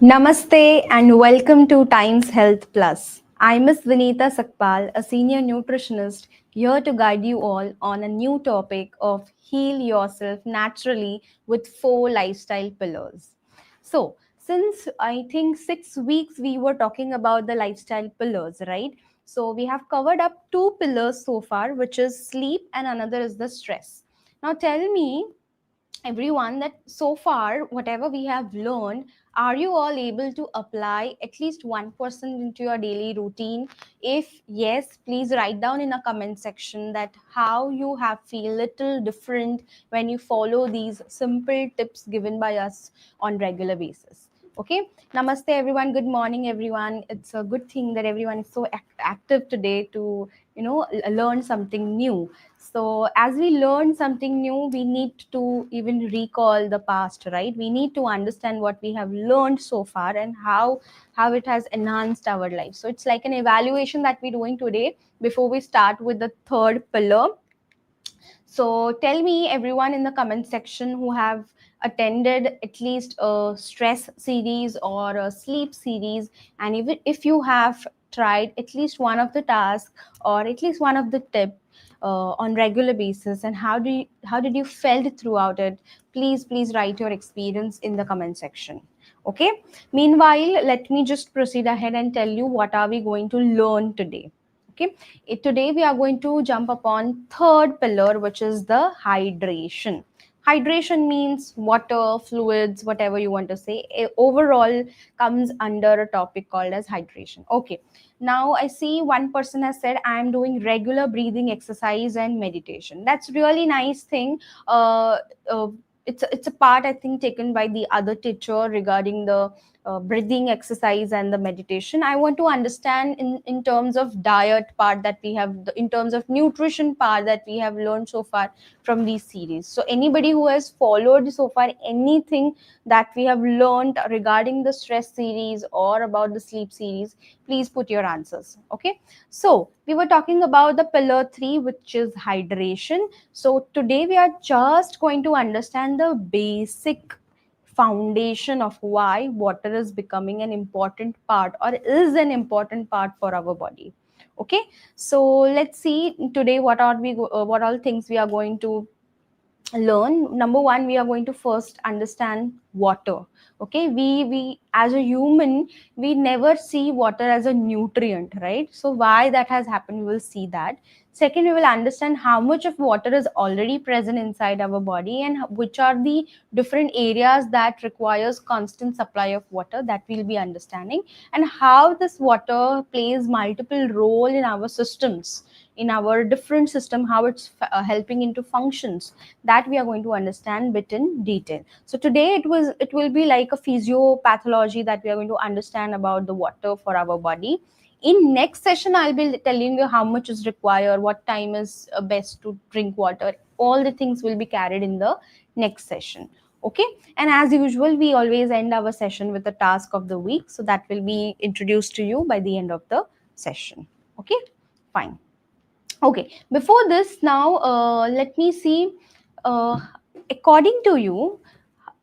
Namaste and welcome to Times Health Plus. I'm Ms. Vinita Sakpal, a senior nutritionist, here to guide you all on a new topic of heal yourself naturally with 4 lifestyle pillars. So, since I think 6 weeks we were talking about the lifestyle pillars, right? So, we have covered up 2 pillars so far, which is sleep and another is the stress. Now, tell me, everyone, that so far whatever we have learned, are you all able to apply at least 1% into your daily routine? If yes, please write down in a comment section that how you have feel little different when you follow these simple tips given by us on regular basis. Okay, namaste everyone, good morning everyone. It's a good thing that everyone is so active today to learn something new. So as we learn something new, we need to even recall the past, right? We need to understand what we have learned so far and how it has enhanced our life. So it's like an evaluation that we're doing today before we start with the third pillar. So tell me, everyone in the comment section who have attended at least a stress series or a sleep series, and even if you have tried at least one of the tasks or at least one of the tip on regular basis, and how did you felt throughout it? Please write your experience in the comment section. Okay. Meanwhile, let me just proceed ahead and tell you what are we going to learn today. Okay, today we are going to jump upon third pillar, which is the hydration. Hydration means water, fluids, whatever you want to say. Overall comes under a topic called as hydration. Okay, now I see one person has said I am doing regular breathing exercise and meditation. That's really nice thing. Uh, uh, it's a part, I think, taken by the other teacher regarding the breathing exercise and the meditation. I want to understand in terms of diet part that we have, in terms of nutrition part that we have learned so far from these series. So anybody who has followed so far anything that we have learned regarding the stress series or about the sleep series, please put your answers. Okay, so we were talking about the pillar 3, which is hydration. So today we are just going to understand the basic foundation of why water is becoming an important part or is an important part for our body. Okay, so let's see today what all things we are going to learn. Number one, we are going to first understand water. Okay, we as a human, we never see water as a nutrient, right? So why that has happened, we will see that. Second, we will understand how much of water is already present inside our body and which are the different areas that requires constant supply of water, that we'll be understanding, and how this water plays multiple role in our systems, in our different system, how it's helping into functions, that we are going to understand bit in detail. So today it will be like a physiopathology that we are going to understand about the water for our body. In next session, I'll be telling you how much is required, what time is best to drink water. All the things will be carried in the next session. Okay, and as usual, we always end our session with the task of the week, so that will be introduced to you by the end of the session. Okay, fine. Okay, before this, now let me see. Uh, According to you,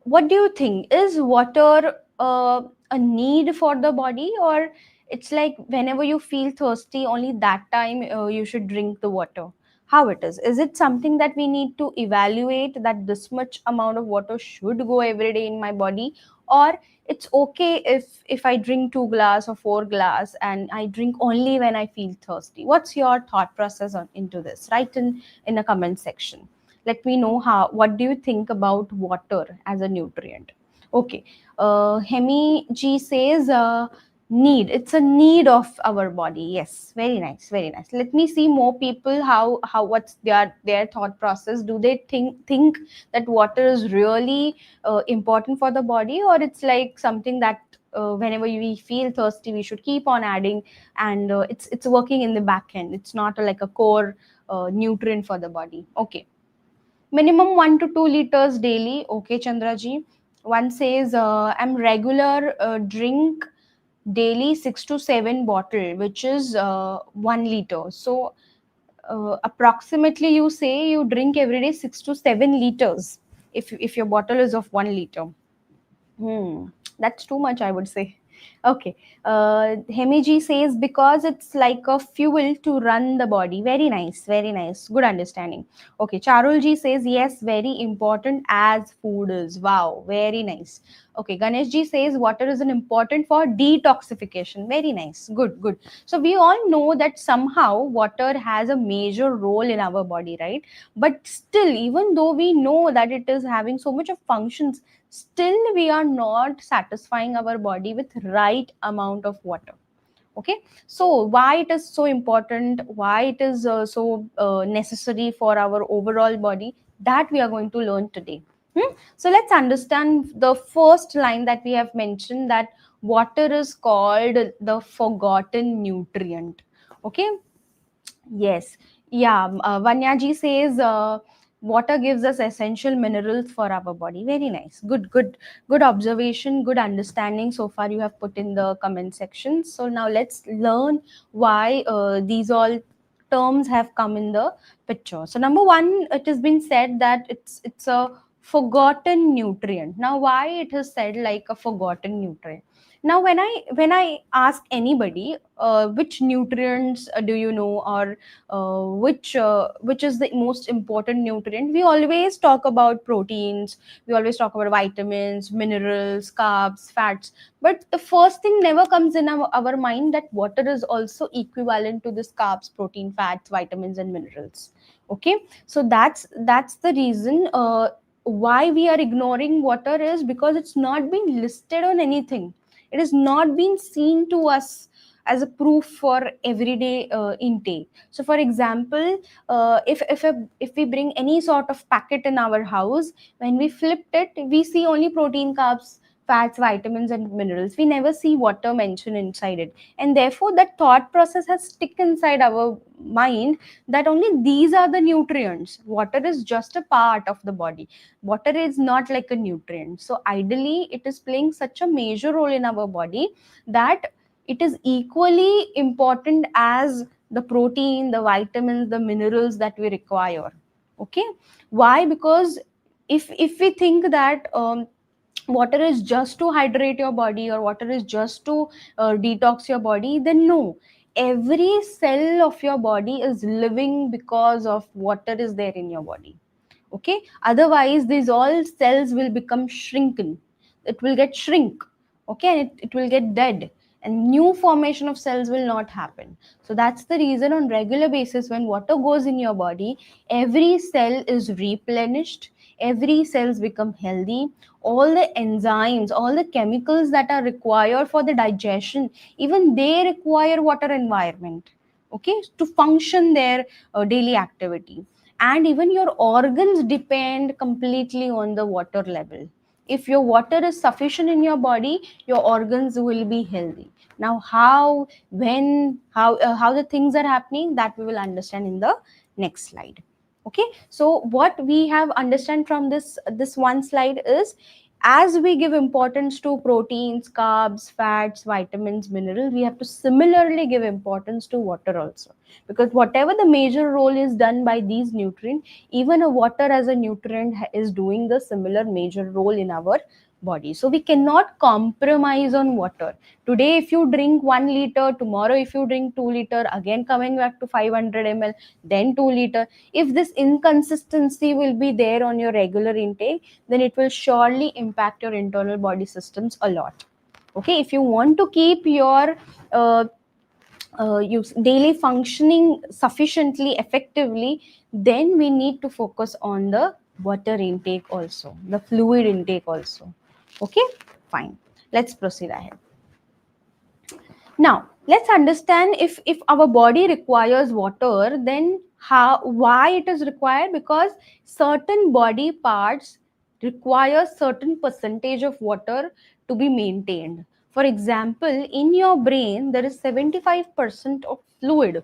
what do you think? Is water a need for the body, or it's like whenever you feel thirsty, only that time you should drink the water? How it is? Is it something that we need to evaluate that this much amount of water should go every day in my body, or it's okay if I drink 2 glass or 4 glass and I drink only when I feel thirsty? What's your thought process into this? Write in a comment section. Let me know how, what do you think about water as a nutrient. Okay, Hemi G says need, it's a need of our body. Yes, very nice, very nice. Let me see more people, how what's their thought process. Do they think that water is really important for the body, or it's like something that whenever we feel thirsty we should keep on adding, and it's working in the back end, it's not like a core nutrient for the body. Okay, minimum 1 to 2 liters daily. Okay, Chandraji. One says, I'm regular drink daily 6 to 7 bottle, which is 1 liter. So approximately you say you drink every day 6 to 7 liters if your bottle is of 1 liter. That's too much, I would say. Okay. Hemiji says because it's like a fuel to run the body. Very nice, very nice. Good understanding. Okay. Charulji says yes, very important as food is. Wow, very nice. Okay. Ganeshji says water is an important for detoxification. Very nice. Good, good. So we all know that somehow water has a major role in our body, right? But still, even though we know that it is having so much of functions, still we are not satisfying our body with right amount of water. Okay, so why it is so important, why it is so necessary for our overall body, that we are going to learn today. So let's understand the first line that we have mentioned, that water is called the forgotten nutrient. Okay, yes. Yeah. Vanyaji says water gives us essential minerals for our body. Very nice. Good, good, good observation, good understanding. So far, you have put in the comment section. So now let's learn why these all terms have come in the picture. So number one, it has been said that it's a forgotten nutrient. Now, why it is said like a forgotten nutrient? Now when I ask anybody which nutrients do you know, or which is the most important nutrient, we always talk about proteins, we always talk about vitamins, minerals, carbs, fats, but the first thing never comes in our mind that water is also equivalent to this carbs, protein, fats, vitamins and minerals. Okay, so that's the reason why we are ignoring water, is because it's not been listed on anything, it has not been seen to us as a proof for everyday intake. So for example, if we bring any sort of packet in our house, when we flipped it we see only protein, carbs, fats, vitamins, and minerals. We never see water mentioned inside it. And therefore, that thought process has stick inside our mind that only these are the nutrients. Water is just a part of the body. Water is not like a nutrient. So, ideally, it is playing such a major role in our body that it is equally important as the protein, the vitamins, the minerals that we require. Okay, why? Because if we think that water is just to hydrate your body, or water is just to detox your body, then no. Every cell of your body is living because of water is there in your body. Okay, otherwise these all cells will become shrinken. It will get shrink. Okay, and it will get dead, and new formation of cells will not happen. So that's the reason on regular basis, when water goes in your body, every cell is replenished, every cells become healthy. All the enzymes, all the chemicals that are required for the digestion, even they require water environment, okay, to function their daily activity. And even your organs depend completely on the water level. If your water is sufficient in your body, your organs will be healthy. Now how, when, how the things are happening, that we will understand in the next slide. Okay, so what we have understand from this one slide is, as we give importance to proteins, carbs, fats, vitamins, minerals, we have to similarly give importance to water also. Because whatever the major role is done by these nutrients, even a water as a nutrient is doing the similar major role in our body. So we cannot compromise on water. Today if you drink 1 liter, tomorrow if you drink 2 liter, again coming back to 500 ml, then 2 liter, if this inconsistency will be there on your regular intake, then it will surely impact your internal body systems a lot. Okay, if you want to keep your daily functioning sufficiently effectively, then we need to focus on the water intake also, the fluid intake also. Okay, fine, let's proceed ahead. Now let's understand, if our body requires water, then how, why it is required. Because certain body parts require certain percentage of water to be maintained. For example, in your brain there is 75% of fluid,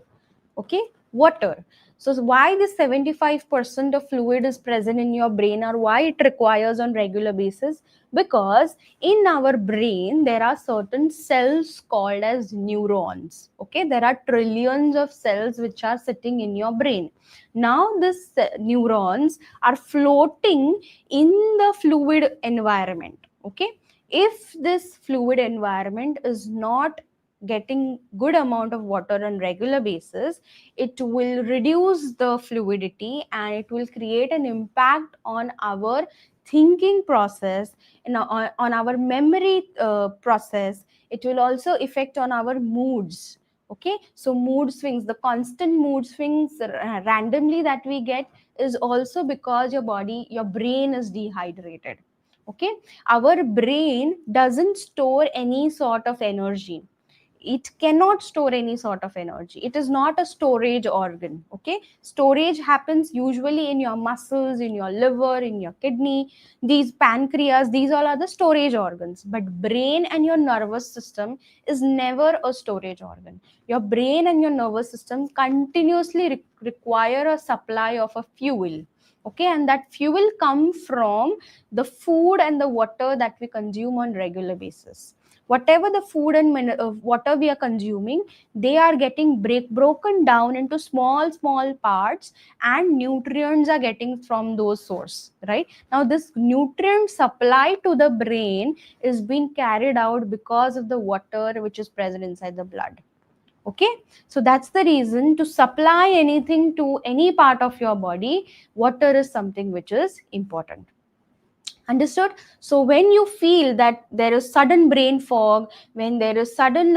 okay, water. So why this 75% of fluid is present in your brain, or why it requires on regular basis? Because in our brain there are certain cells called as neurons. Okay, there are trillions of cells which are sitting in your brain. Now these neurons are floating in the fluid environment. Okay, if this fluid environment is not getting good amount of water on regular basis, it will reduce the fluidity, and it will create an impact on our thinking process, on our memory process. It will also affect on our moods. Okay, so mood swings, the constant mood swings randomly that we get, is also because your brain is dehydrated. Okay, our brain doesn't store any sort of energy. It cannot store any sort of energy. It is not a storage organ. Okay, storage happens usually in your muscles, in your liver, in your kidney, these pancreas, these all are the storage organs. But brain and your nervous system is never a storage organ. Your brain and your nervous system continuously require a supply of a fuel. Okay, and that fuel come from the food and the water that we consume on regular basis. Whatever the food and water we are consuming, they are getting broken down into small parts, and nutrients are getting from those source. Right now, this nutrient supply to the brain is being carried out because of the water which is present inside the blood. Okay, so that's the reason, to supply anything to any part of your body, water is something which is important. Understood? So when you feel that there is sudden brain fog, when there is sudden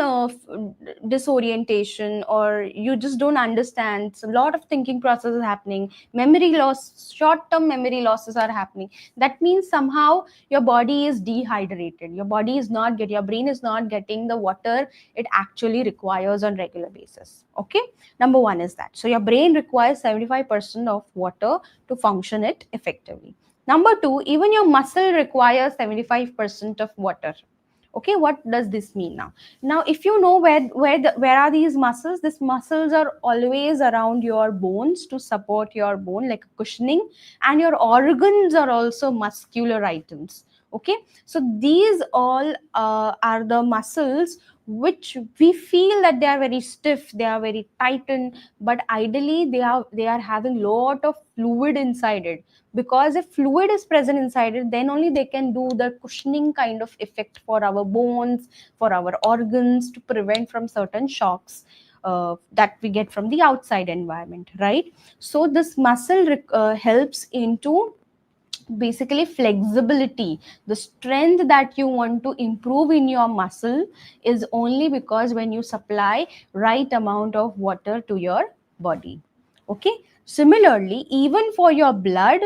disorientation, or you just don't understand, so a lot of thinking processes happening, memory loss, short term memory losses are happening, that means somehow your body is dehydrated. Your body is not getting, your brain is not getting the water it actually requires on regular basis. Okay, number one is that. So your brain requires 75% of water to function it effectively. Number two, even your muscle requires 75% of water. Okay, what does this mean now? Now if you know where are these muscles, these muscles are always around your bones to support your bone like cushioning, and your organs are also muscular items. Okay, so these all are the muscles which we feel that they are very stiff, they are very tightened, but ideally they are having lot of fluid inside it, because if fluid is present inside it, then only they can do the cushioning kind of effect for our bones, for our organs, to prevent from certain shocks that we get from the outside environment, right? So this muscle helps into basically flexibility. The strength that you want to improve in your muscle is only because when you supply right amount of water to your body. Okay, similarly, even for your blood,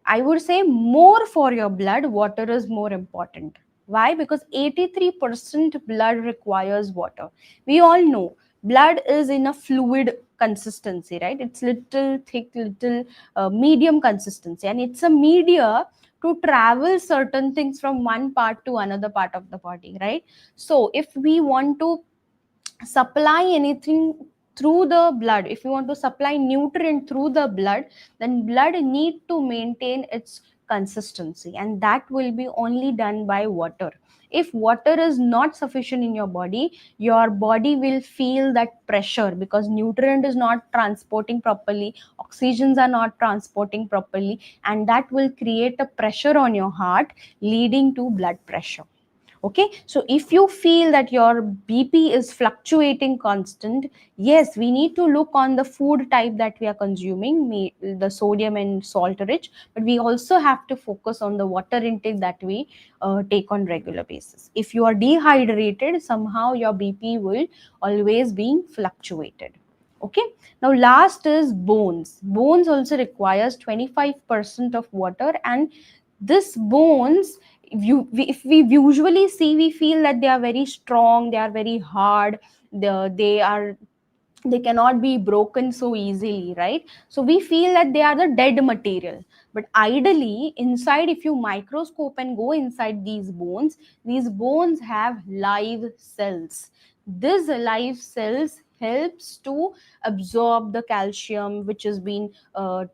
I would say more for your blood, water is more important. Why? Because 83% blood requires water. We all know blood is in a fluid consistency, right? It's little thick, little medium consistency, and it's a media to travel certain things from one part to another part of the body, right? So if we want to supply anything through the blood, if you want to supply nutrient through the blood, then blood need to maintain its consistency, and that will be only done by water. If water is not sufficient in your body will feel that pressure, because nutrient is not transporting properly, oxygens are not transporting properly, and that will create a pressure on your heart, leading to blood pressure. Okay, so if you feel that your bp is fluctuating constant, yes, we need to look on the food type that we are consuming, the sodium and salt rich, but we also have to focus on the water intake that we take on regular basis. If you are dehydrated, somehow your bp will always being fluctuated. Okay, now last is bones. Bones also requires 25% of water, and this bones, if we usually see, we feel that they are very strong, they are very hard, they cannot be broken so easily, right? So we feel that they are the dead material, but ideally inside, if you microscope and go inside these bones have live cells. These live cells helps to absorb the calcium which is being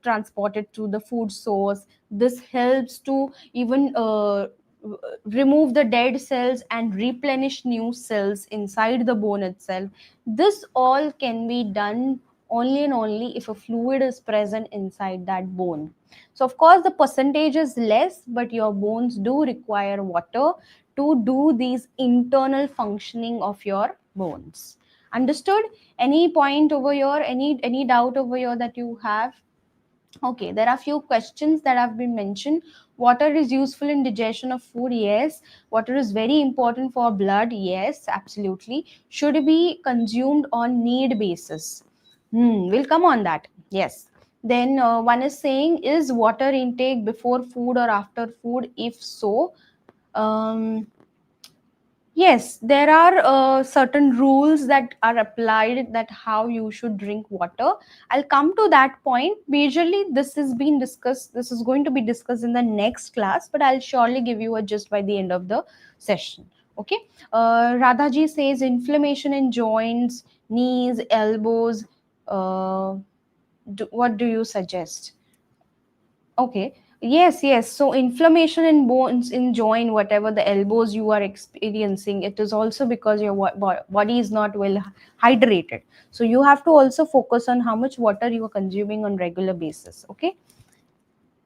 transported to the food source. This helps to even remove the dead cells and replenish new cells inside the bone itself. This all can be done only and only if a fluid is present inside that bone. So of course the percentage is less, but your bones do require water to do these internal functioning of your bones. Understood? Any point over here, any doubt over here that you have? Okay, there are few questions that have been mentioned. Water is useful in digestion of food. Yes. Water is very important for blood. Yes, absolutely. Should be consumed on need basis. We'll come on that. Yes. Then one is saying, is water intake before food or after food? If so, um, yes, there are certain rules that are applied, that how you should drink water. I'll come to that point. Majorly, this is being discussed. This is going to be discussed in the next class, but I'll surely give you a gist by the end of the session. Okay. Radhaji says inflammation in joints, knees, elbows. Uh, what do you suggest? Okay. Yes, yes. So inflammation in bones, in joint, whatever the elbows you are experiencing, it is also because your body is not well hydrated. So you have to also focus on how much water you are consuming on regular basis. Okay.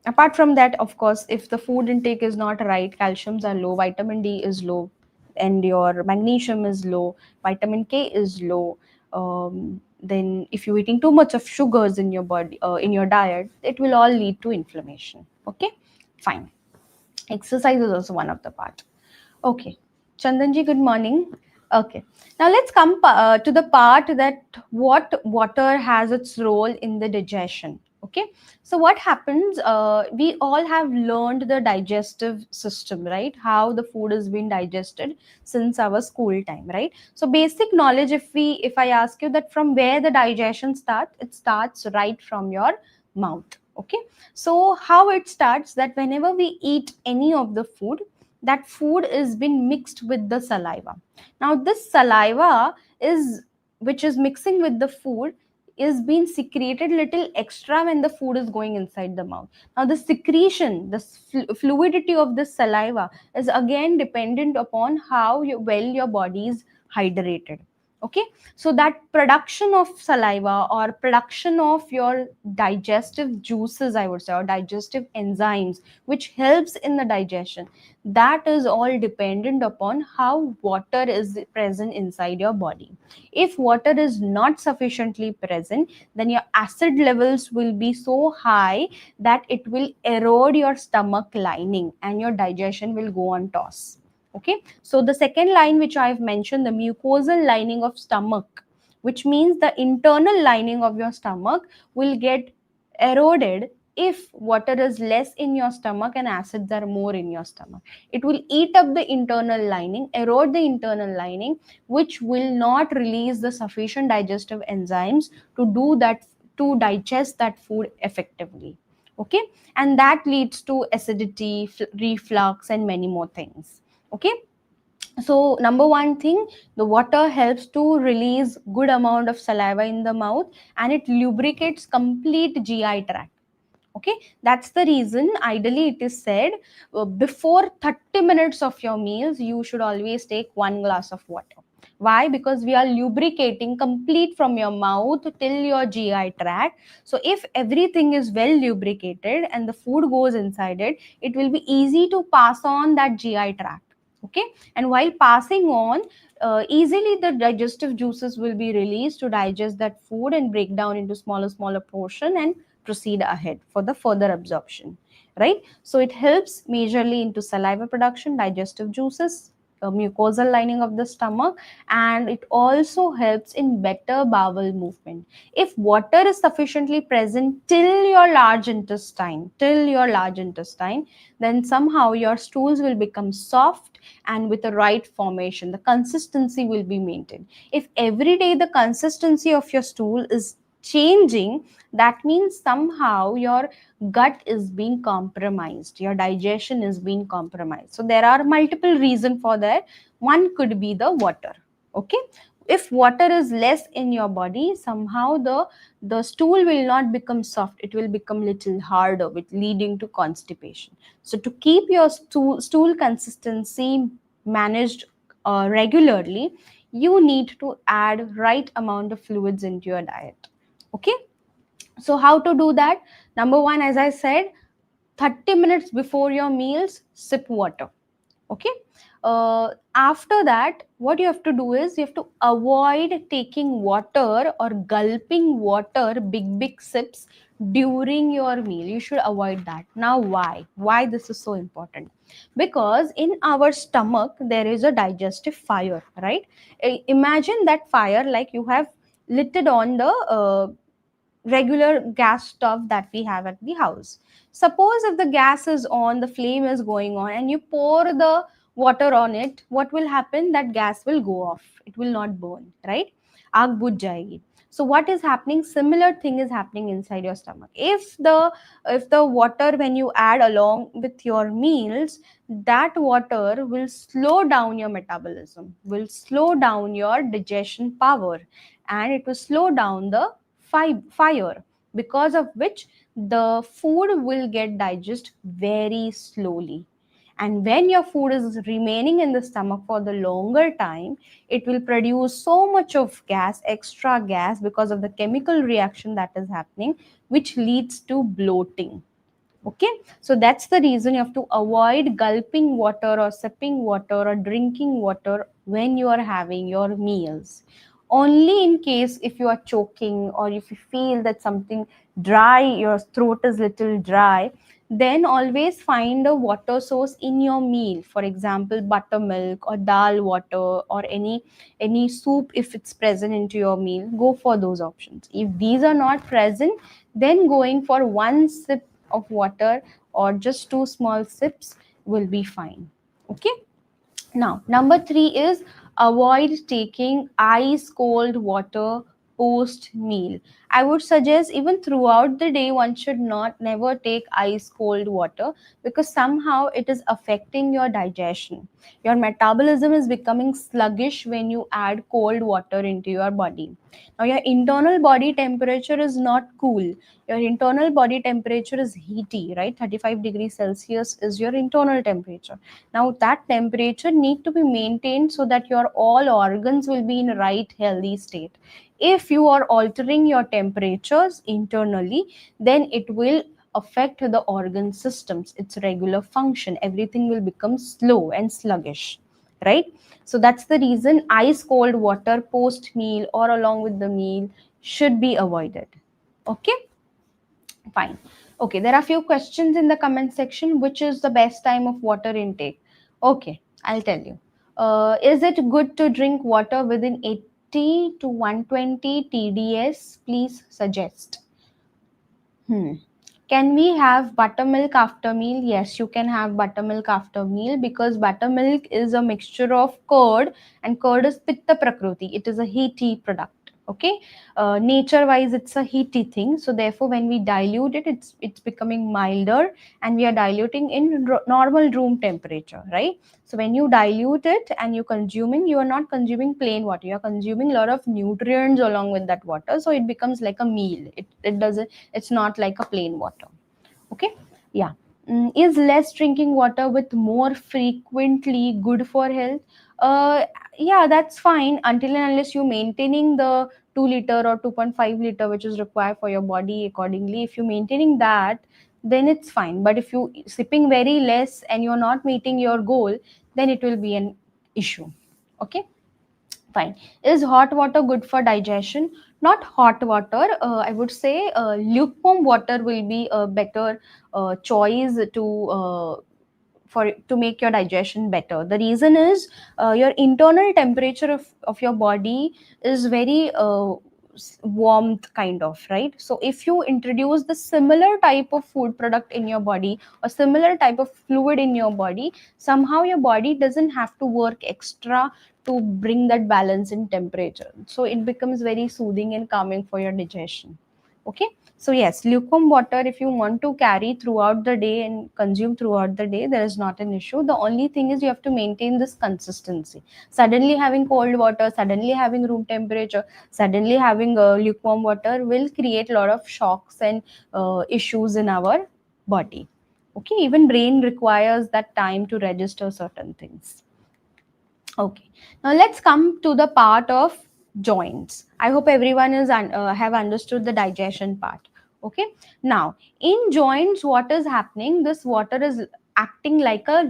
Apart from that, of course, if the food intake is not right, calciums are low, vitamin D is low, and your magnesium is low, vitamin K is low. Then if you're eating too much of sugars in your body, in your diet, it will all lead to inflammation. Okay, fine. Exercise is also one of the part. Okay, Chandanji, good morning. Okay, now let's come to the part that what water has its role in the digestion. Okay, so what happens? We all have learned the digestive system, right? How the food has been digested since our school time, right? So basic knowledge. If I ask you that from where the digestion starts, it starts right from your mouth. Okay, so how it starts, that whenever we eat any of the food, that food is been mixed with the saliva. Now this saliva is, which is mixing with the food, is being secreted little extra when the food is going inside the mouth. Now the secretion, the fluidity of this saliva is again dependent upon how well your body is hydrated. Okay, so that production of saliva or production of your digestive juices, I would say, or digestive enzymes, which helps in the digestion, that is all dependent upon how water is present inside your body. If water is not sufficiently present, then your acid levels will be so high that it will erode your stomach lining and your digestion will go on toss. Okay, so the second line which I've mentioned, the mucosal lining of stomach, which means the internal lining of your stomach, will get eroded if water is less in your stomach and acids are more in your stomach. It will eat up the internal lining, erode the internal lining, which will not release the sufficient digestive enzymes to do that, to digest that food effectively. Okay, and that leads to acidity, reflux, and many more things. Okay, so number one thing, the water helps to release good amount of saliva in the mouth, and it lubricates complete GI tract. Okay, that's the reason ideally it is said, before 30 minutes of your meals you should always take 1 glass of water. Why? Because we are lubricating complete from your mouth till your GI tract. So if everything is well lubricated and the food goes inside it, it will be easy to pass on that GI tract. Okay, and while passing on, easily the digestive juices will be released to digest that food and break down into smaller portion and proceed ahead for the further absorption, right? So it helps majorly into saliva production, digestive juices, mucosal lining of the stomach, and it also helps in better bowel movement. If water is sufficiently present till your large intestine, then somehow your stools will become soft and with the right formation, the consistency will be maintained. If every day the consistency of your stool is changing, that means somehow your gut is being compromised, your digestion is being compromised. So there are multiple reasons for that. One could be the water. Okay, if water is less in your body, somehow the stool will not become soft, it will become little harder, with leading to constipation. So to keep your stool consistency managed regularly, you need to add right amount of fluids into your diet. Okay, so how to do that? Number one, as I said, 30 minutes before your meals, sip water. Okay, after that, what you have to do is you have to avoid taking water or gulping water, big sips during your meal. You should avoid that. Now why this is so important? Because in our stomach there is a digestive fire, right? Imagine that fire like you have lit it on the regular gas stove that we have at the house. Suppose if the gas is on, the flame is going on, and you pour the water on it, what will happen? That gas will go off. It will not burn, right? Aag bujh jayegi. So what is happening? Similar thing is happening inside your stomach. If the water, when you add along with your meals, that water will slow down your metabolism, will slow down your digestion power, and it will slow down the fire, because of which the food will get digested very slowly. And when your food is remaining in the stomach for the longer time, it will produce so much of gas, extra gas, because of the chemical reaction that is happening, which leads to bloating. Okay, so that's the reason you have to avoid gulping water or sipping water or drinking water when you are having your meals. Only in case if you are choking or if you feel that something dry, your throat is little dry, then always find a water source in your meal. For example, buttermilk or dal water or any soup, if it's present into your meal, go for those options. If these are not present, then going for one sip of water or just two small sips will be fine. Okay, now number 3 is avoid taking ice cold water post meal. I would suggest even throughout the day one should not never take ice cold water, because somehow it is affecting your digestion. Your metabolism is becoming sluggish when you add cold water into your body. Now your internal body temperature is not cool. Your internal body temperature is heaty, right? 35 degrees Celsius is your internal temperature. Now that temperature need to be maintained so that your all organs will be in right healthy state. If you are altering your temperatures internally, then it will affect the organ systems, its regular function. Everything will become slow and sluggish, right? So that's the reason ice cold water post meal or along with the meal should be avoided. Okay, fine. Okay, there are few questions in the comment section. Which is the best time of water intake? Okay, I'll tell you. Is it good to drink water within 80 to 120 TDS? Please suggest. Hmm. Can we have buttermilk after meal? Yes, you can have buttermilk after meal, because buttermilk is a mixture of curd, and curd is pitta prakriti. It is a heaty product. Okay, nature wise it's a heaty thing, so therefore when we dilute it, it's becoming milder, and we are diluting in normal room temperature, right? So when you dilute it and you consuming, you are not consuming plain water, you are consuming a lot of nutrients along with that water, so it becomes like a meal. It doesn't, it's not like a plain water. Okay, yeah. Is less drinking water with more frequently good for health? uh yeah, that's fine, until and unless you maintaining the 2 liter or 2.5 liter which is required for your body accordingly. If you maintaining that, then it's fine. But if you sipping very less and you're not meeting your goal, then it will be an issue. Okay, fine. Is hot water good for digestion? Not hot water. I would say lukewarm water will be a better choice to make your digestion better. The reason is your internal temperature of your body is very warmth kind of, right? So if you introduce the similar type of food product in your body, or similar type of fluid in your body, somehow your body doesn't have to work extra to bring that balance in temperature, so it becomes very soothing and calming for your digestion. Okay, so yes, lukewarm water, if you want to carry throughout the day and consume throughout the day, there is not an issue. The only thing is you have to maintain this consistency. Suddenly having cold water, suddenly having room temperature, suddenly having lukewarm water will create a lot of shocks and issues in our body. Okay, even brain requires that time to register certain things. Okay, now let's come to the part of joints. I hope everyone is have understood the digestion part. Okay, now in joints, what is happening? This water is acting like a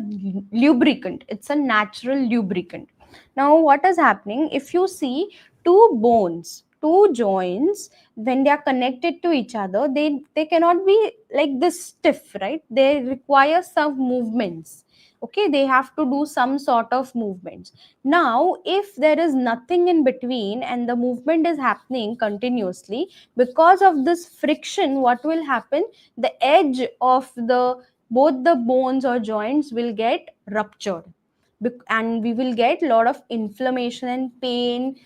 lubricant. It's a natural lubricant. Now, what is happening? If you see two bones, two joints, when they are connected to each other, they cannot be like this stiff, right? They require some movements. Okay, they have to do some sort of movements. Now if there is nothing in between and the movement is happening continuously, because of this friction, what will happen? The edge of the both the bones or joints will get ruptured, and we will get a lot of inflammation and pain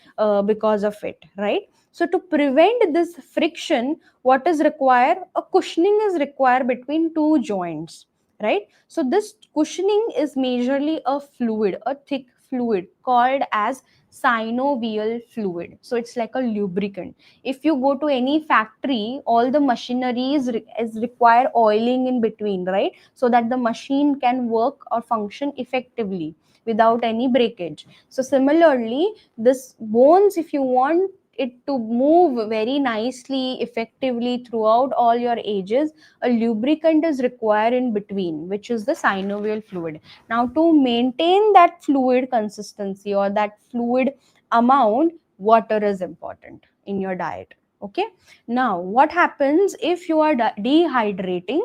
because of it, right? So to prevent this friction, what is required? A cushioning is required between two joints, right? So this cushioning is majorly a fluid, a thick fluid called as synovial fluid. So it's like a lubricant. If you go to any factory, all the machinery is require oiling in between, right? So that the machine can work or function effectively without any breakage. So similarly, this bones, if you want it to move very nicely, effectively throughout all your ages, a lubricant is required in between, which is the synovial fluid. Now to maintain that fluid consistency or that fluid amount, water is important in your diet. Okay, now what happens if you are dehydrating?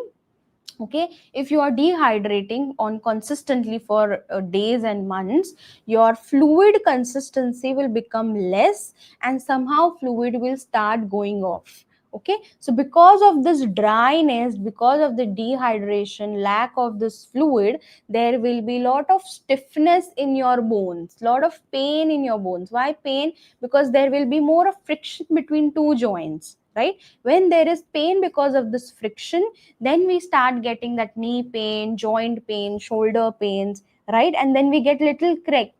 Okay, if you are dehydrating on consistently for days and months, your fluid consistency will become less, and somehow fluid will start going off. Okay, so because of this dryness, because of the dehydration, lack of this fluid, there will be lot of stiffness in your bones, lot of pain in your bones. Why pain? Because there will be more of friction between two joints, right? When there is pain because of this friction, then we start getting that knee pain, joint pain, shoulder pains, right? And then we get little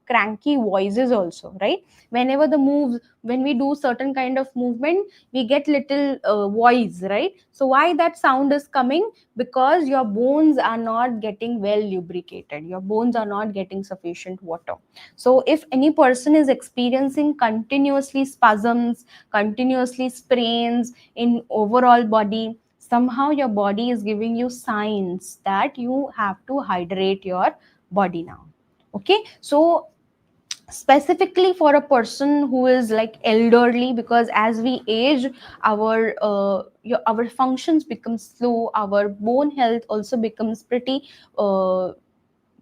cranky voices also, right? Whenever the moves, when we do certain kind of movement, we get little voice, right? So why that sound is coming? Because your bones are not getting well lubricated, your bones are not getting sufficient water. So if any person is experiencing continuously spasms, continuously sprains in overall body, somehow your body is giving you signs that you have to hydrate your body now. Okay, so specifically for a person who is like elderly, because as we age, our functions become slow, our bone health also becomes pretty uh,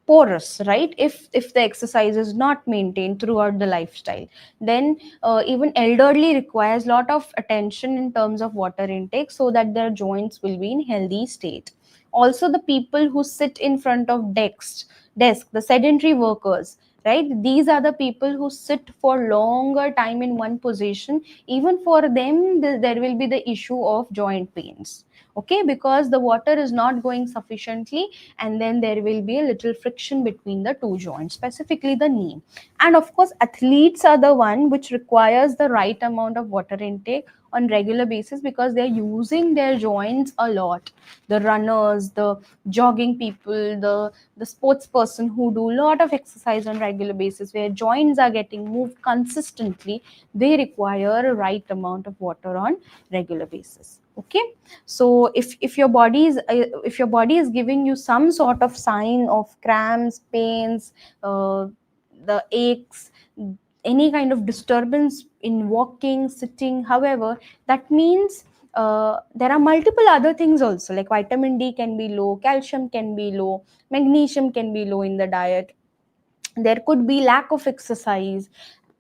porous, right? If the exercise is not maintained throughout the lifestyle, then even elderly requires lot of attention in terms of water intake so that their joints will be in healthy state. Also the people who sit in front of desk, the sedentary workers, right? These are the people who sit for longer time in one position. Even for them, there will be the issue of joint pains. Okay, because the water is not going sufficiently, and then there will be a little friction between the two joints, specifically the knee. And of course athletes are the one which requires the right amount of water intake on regular basis, because they're using their joints a lot. The runners, the jogging people, the sports person who do a lot of exercise on regular basis, where joints are getting moved consistently, they require a right amount of water on regular basis. Okay, so if your body is if your body is giving you some sort of sign of cramps, pains, the aches, any kind of disturbance in walking, sitting, however, that means there are multiple other things also, like vitamin D can be low, calcium can be low, magnesium can be low in the diet. There could be lack of exercise,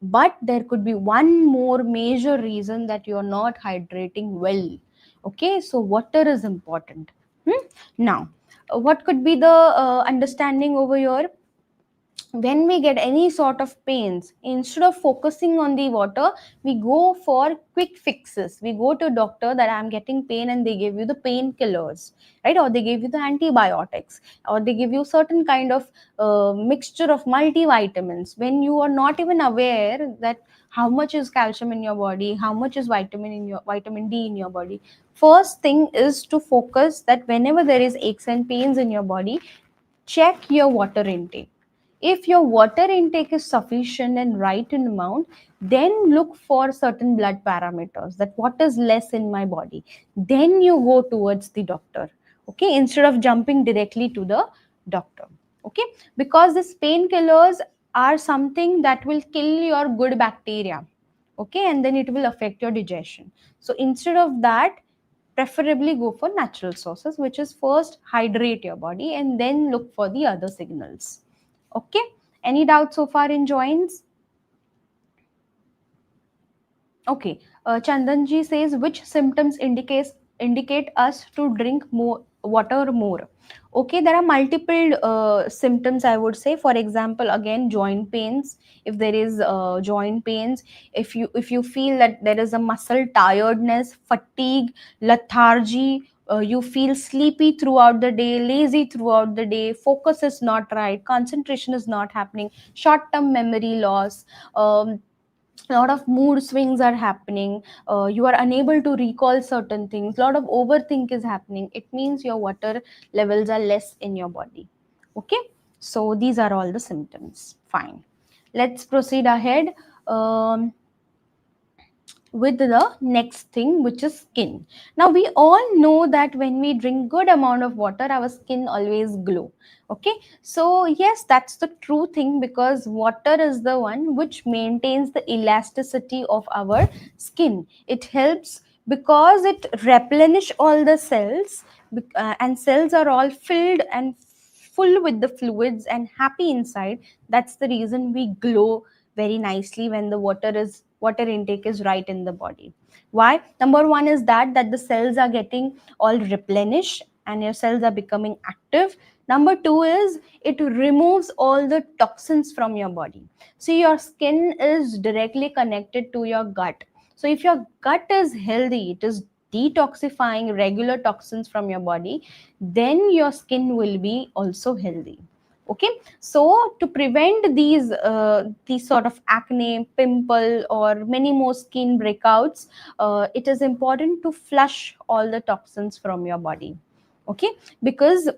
but there could be one more major reason that you are not hydrating well. Okay, so water is important. Now what could be the understanding over here? When we get any sort of pains, instead of focusing on the water, we go for quick fixes. We go to doctor that I'm getting pain, and they give you the painkillers, right? Or they give you the antibiotics, or they give you certain kind of mixture of multivitamins, when you are not even aware that how much is calcium in your body, how much is vitamin D in your body. First thing is to focus that whenever there is aches and pains in your body, check your water intake. If your water intake is sufficient and right in amount, then look for certain blood parameters, that what is less in my body. Then you go towards the doctor. Okay, instead of jumping directly to the doctor. Okay, because these painkillers are something that will kill your good bacteria. Okay, and then it will affect your digestion. So instead of that, preferably go for natural sources, which is first hydrate your body and then look for the other signals. Okay, any doubt so far in joints? Okay, Chandanji says which symptoms indicate us to drink more water more. Okay, there are multiple symptoms, I would say. For example, again, joint pains. If there is joint pains, if you feel that there is a muscle tiredness, fatigue, lethargy, you feel sleepy throughout the day, lazy throughout the day, focus is not right, concentration is not happening, short term memory loss, a lot of mood swings are happening, you are unable to recall certain things, a lot of overthink is happening, it means your water levels are less in your body. Okay, so these are all the symptoms. Fine, let's proceed ahead. With the next thing, which is skin. Now we all know that when we drink good amount of water, our skin always glow. Okay, so yes, that's the true thing, because water is the one which maintains the elasticity of our skin. It helps because it replenish all the cells, and cells are all filled and full with the fluids and happy inside. That's the reason we glow very nicely when the water is water intake is right in the body. Why? Number one is that the cells are getting all replenished and your cells are becoming active. Number two is it removes all the toxins from your body. So your skin is directly connected to your gut. So if your gut is healthy, it is detoxifying regular toxins from your body, then your skin will be also healthy. Okay, so to prevent these sort of acne, pimple, or many more skin breakouts, it is important to flush all the toxins from your body. Okay, because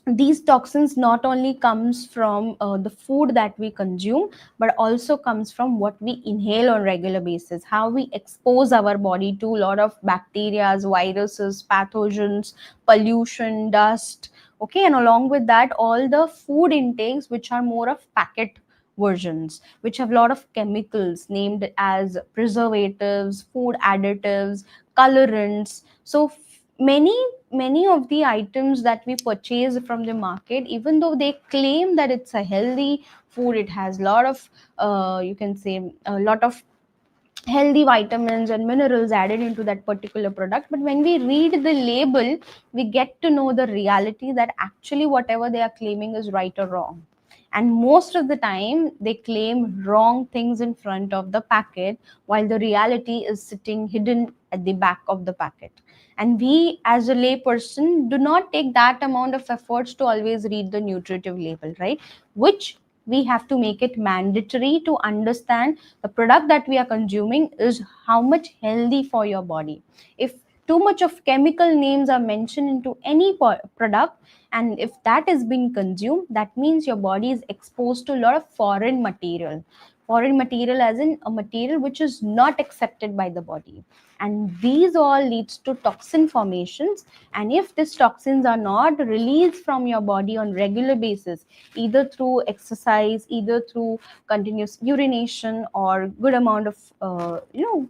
these toxins not only comes from the food that we consume, but also comes from what we inhale on regular basis, how we expose our body to a lot of bacteria, viruses, pathogens, pollution, dust. Okay, and along with that, all the food intakes which are more of packet versions, which have a lot of chemicals named as preservatives, food additives, colorants. So many of the items that we purchase from the market, even though they claim that it's a healthy food, it has a lot of you can say a lot of healthy vitamins and minerals added into that particular product, but when we read the label, we get to know the reality that actually whatever they are claiming is right or wrong. And most of the time they claim wrong things in front of the packet, while the reality is sitting hidden at the back of the packet. And we as a layperson do not take that amount of efforts to always read the nutritive label, right? Which we have to make it mandatory to understand the product that we are consuming is how much healthy for your body. If too much of chemical names are mentioned into any product, and if that is being consumed, that means your body is exposed to a lot of foreign material, as in a material which is not accepted by the body. And these all leads to toxin formations. And if these toxins are not released from your body on regular basis, either through exercise, either through continuous urination, or good amount of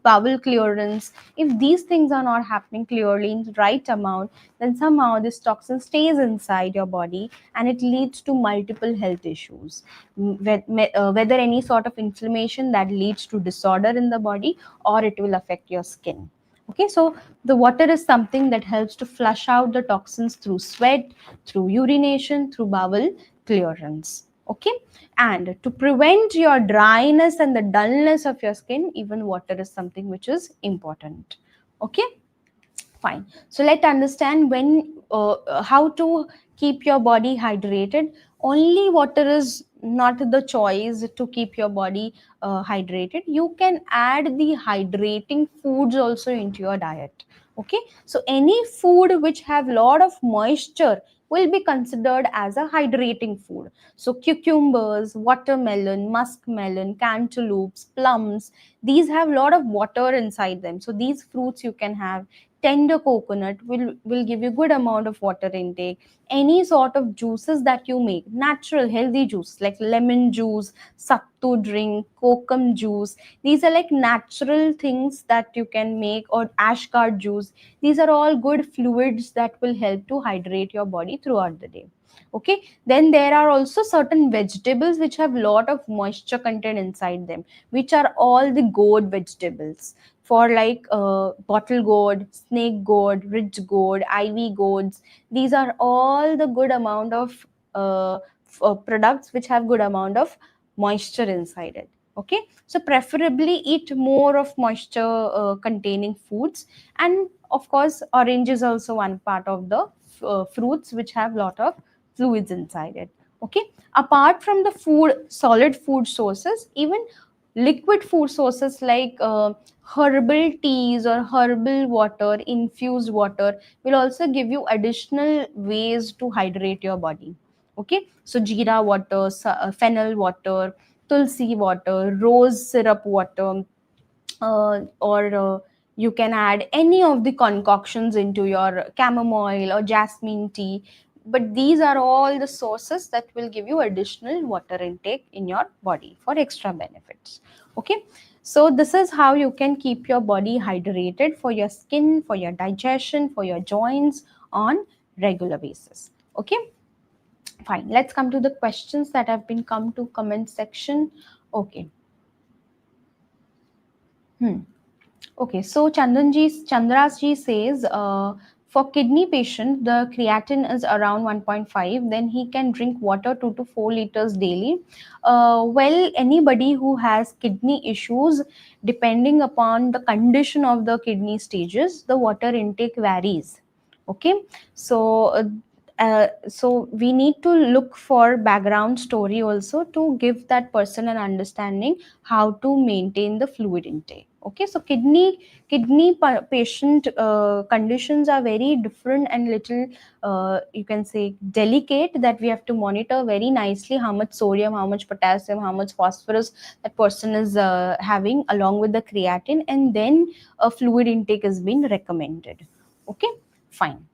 bowel clearance, if these things are not happening clearly in the right amount, then somehow this toxin stays inside your body and it leads to multiple health issues. Whether any sort of inflammation that leads to disorder in the body, or it will affect your skin. Okay, so the water is something that helps to flush out the toxins through sweat, through urination, through bowel clearance. Okay, and to prevent your dryness and the dullness of your skin, even water is something which is important. Okay, fine. So let's understand how to keep your body hydrated. Only water is not the choice to keep your body hydrated. You can add the hydrating foods also into your diet. Okay, so any food which have lot of moisture will be considered as a hydrating food. So cucumbers, watermelon, muskmelon, cantaloupes, plums, these have a lot of water inside them. So these fruits you can have. Tender coconut will give you good amount of water intake. Any sort of juices that you make, natural healthy juice like lemon juice, sattu drink, kokum juice, these are like natural things that you can make, or ashgard juice. These are all good fluids that will help to hydrate your body throughout the day. Okay, then there are also certain vegetables which have lot of moisture content inside them, which are all the gourd vegetables. For like bottle gourd, snake gourd, ridge gourd, ivy gourds, these are all the good amount of products which have good amount of moisture inside it. Okay, so preferably eat more of moisture containing foods. And of course orange is also one part of the fruits which have lot of fluids inside it. Okay, apart from the food, solid food sources, even liquid food sources like herbal teas or herbal water, infused water, will also give you additional ways to hydrate your body. Okay, so jeera water, fennel water, tulsi water, rose syrup water, or you can add any of the concoctions into your chamomile or jasmine tea. But these are all the sources that will give you additional water intake in your body for extra benefits. Okay, so this is how you can keep your body hydrated for your skin, for your digestion, for your joints on regular basis. Okay, fine. Let's come to the questions that have been come to comment section. Okay, Hmm. Okay, so Chandras ji says for kidney patient the creatine is around 1.5. Then he can drink water 2 to 4 liters daily. Well, anybody who has kidney issues, depending upon the condition of the kidney stages, the water intake varies. Okay, so so we need to look for background story also to give that person an understanding how to maintain the fluid intake. Okay, so patient conditions are very different and little you can say delicate, that we have to monitor very nicely how much sodium, how much potassium, how much phosphorus that person is having along with the creatine, and then a fluid intake is being recommended. Okay, fine,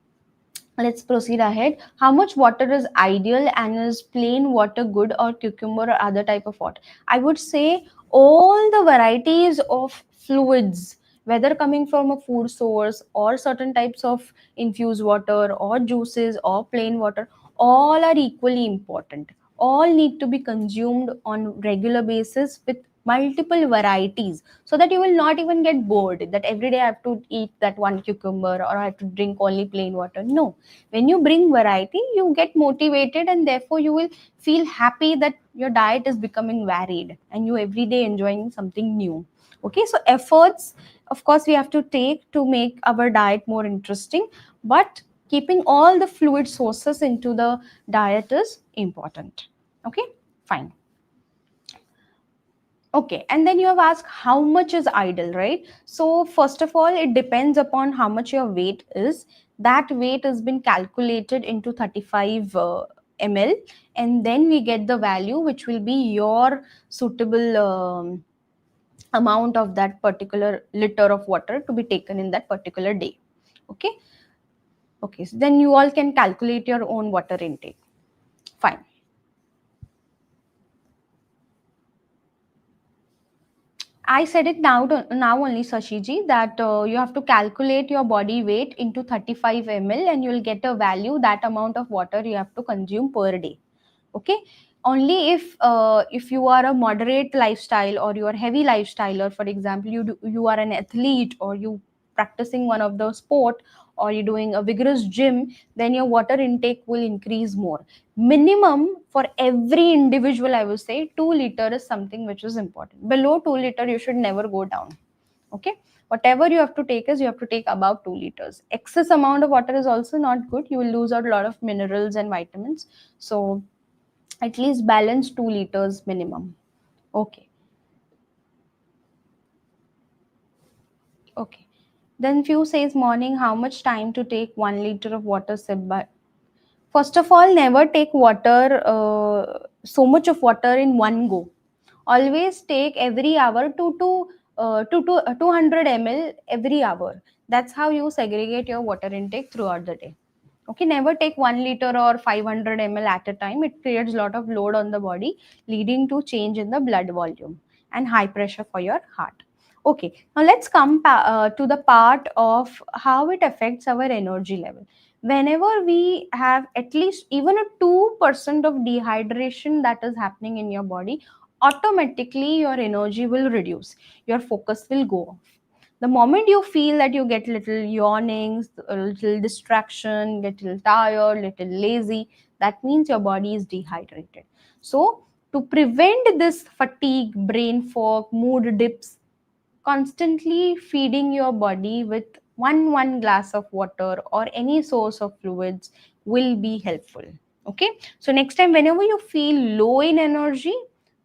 let's proceed ahead. How much water is ideal, and is plain water good, or cucumber or other type of water? I would say all the varieties of fluids, whether coming from a food source or certain types of infused water or juices or plain water, all are equally important. All need to be consumed on regular basis with multiple varieties, so that you will not even get bored that every day I have to eat that one cucumber or I have to drink only plain water. No, when you bring variety, you get motivated, and therefore you will feel happy that your diet is becoming varied and you every day enjoying something new. Okay, so efforts, of course, we have to take to make our diet more interesting, but keeping all the fluid sources into the diet is important. Okay, fine. Okay, and then you have asked how much is ideal, right? So, first of all, it depends upon how much your weight is. That weight has been calculated into 35 ml, and then we get the value which will be your suitable amount of that particular liter of water to be taken in that particular day. Okay, okay, so then you all can calculate your own water intake. Fine. I said it now only, Sashiji, that you have to calculate your body weight into 35 ml, and you will get a value, that amount of water you have to consume per day. Okay, only if you are a moderate lifestyle or you are heavy lifestyle, or for example you are an athlete, or you practicing one of the sport, or you're doing a vigorous gym, then your water intake will increase more. Minimum for every individual, I would say 2 liter is something which is important. Below 2 liter you should never go down. Okay, whatever you have to take is you have to take about 2 liters. Excess amount of water is also not good, you will lose out a lot of minerals and vitamins. So at least balance 2 liters minimum. Okay, okay. Then few says morning, how much time to take 1 liter of water sip by? First of all, never take water, so much of water in one go. Always take every hour 200 ml every hour. That's how you segregate your water intake throughout the day. Okay, never take 1 liter or 500 ml at a time. It creates a lot of load on the body, leading to change in the blood volume and high pressure for your heart. Okay, now let's come to the part of how it affects our energy level. Whenever we have at least even a 2% of dehydration that is happening in your body, automatically your energy will reduce, your focus will go off. The moment you feel that you get little yawnings, a little distraction, get little tired, little lazy, that means your body is dehydrated. So to prevent this fatigue, brain fog, mood dips, constantly feeding your body with one glass of water or any source of fluids will be helpful. Okay, so next time whenever you feel low in energy,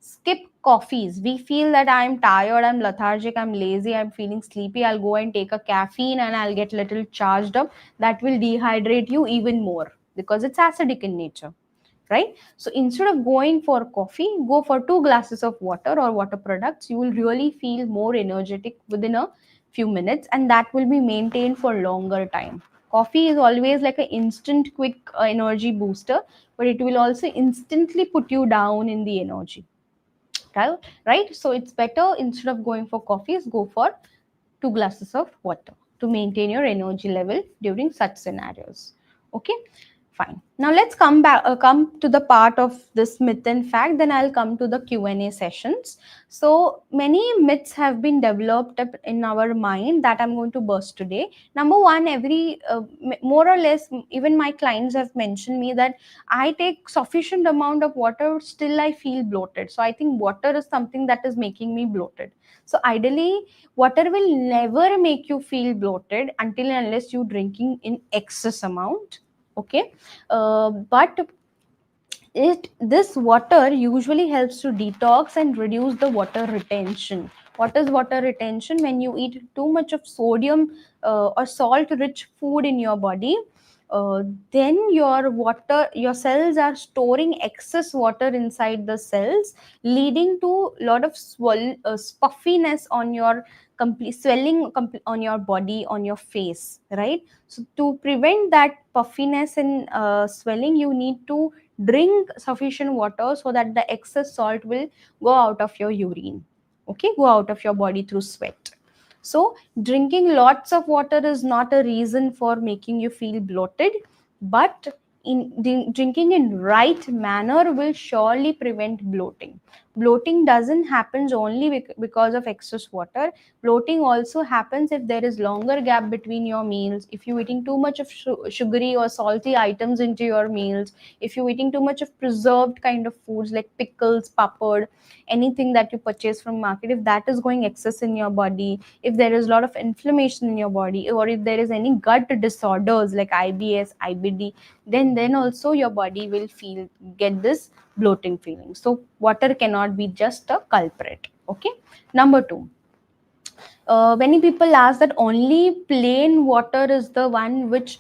skip coffees. We feel that I'm tired, I'm lethargic, I'm lazy, I'm feeling sleepy, I'll go and take a caffeine and I'll get little charged up. That will dehydrate you even more because it's acidic in nature, right? So instead of going for coffee, go for 2 glasses of water or water products. You will really feel more energetic within a few minutes, and that will be maintained for longer time. Coffee is always like an instant quick energy booster, but it will also instantly put you down in the energy, right? So it's better, instead of going for coffees, go for 2 glasses of water to maintain your energy level during such scenarios. Okay, Fine. Now let's come to the part of this myth and fact. Then I'll come to the Q&A sessions. So many myths have been developed up in our mind that I'm going to burst today. Number one, more or less, even my clients have mentioned me that I take sufficient amount of water, still I feel bloated. So I think water is something that is making me bloated. So ideally, water will never make you feel bloated until and unless you drinking in excess amount. Okay, but this water usually helps to detox and reduce the water retention. What is water retention? When you eat too much of sodium or salt rich food in your body, uh, then your cells are storing excess water inside the cells, leading to a lot of puffiness on your complete swelling on your body, on your face, right? So to prevent that puffiness and swelling, you need to drink sufficient water so that the excess salt will go out of your urine, okay, go out of your body through sweat. So drinking lots of water is not a reason for making you feel bloated, but drinking in right manner will surely prevent bloating. Bloating doesn't happen only because of excess water. Bloating also happens if there is longer gap between your meals, if you're eating too much of sugary or salty items into your meals, if you're eating too much of preserved kind of foods like pickles, papad, anything that you purchase from market, if that is going excess in your body, if there is a lot of inflammation in your body, or if there is any gut disorders like IBS, IBD, then also your body will get this bloating feeling. So water cannot be just a culprit. Okay. Number two, many people ask that only plain water is the one which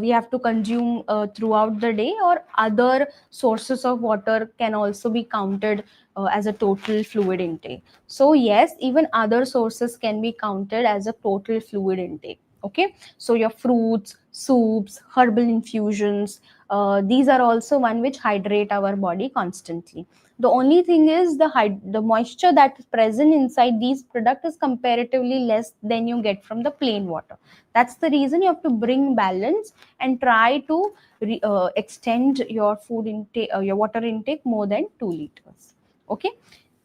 we have to consume throughout the day, or other sources of water can also be counted as a total fluid intake. So yes, even other sources can be counted as a total fluid intake. Okay, so your fruits, soups, herbal infusions, these are also one which hydrate our body constantly. The only thing is the moisture that is present inside these products is comparatively less than you get from the plain water. That's the reason you have to bring balance and try to extend your food intake, your water intake more than 2 liters. Okay.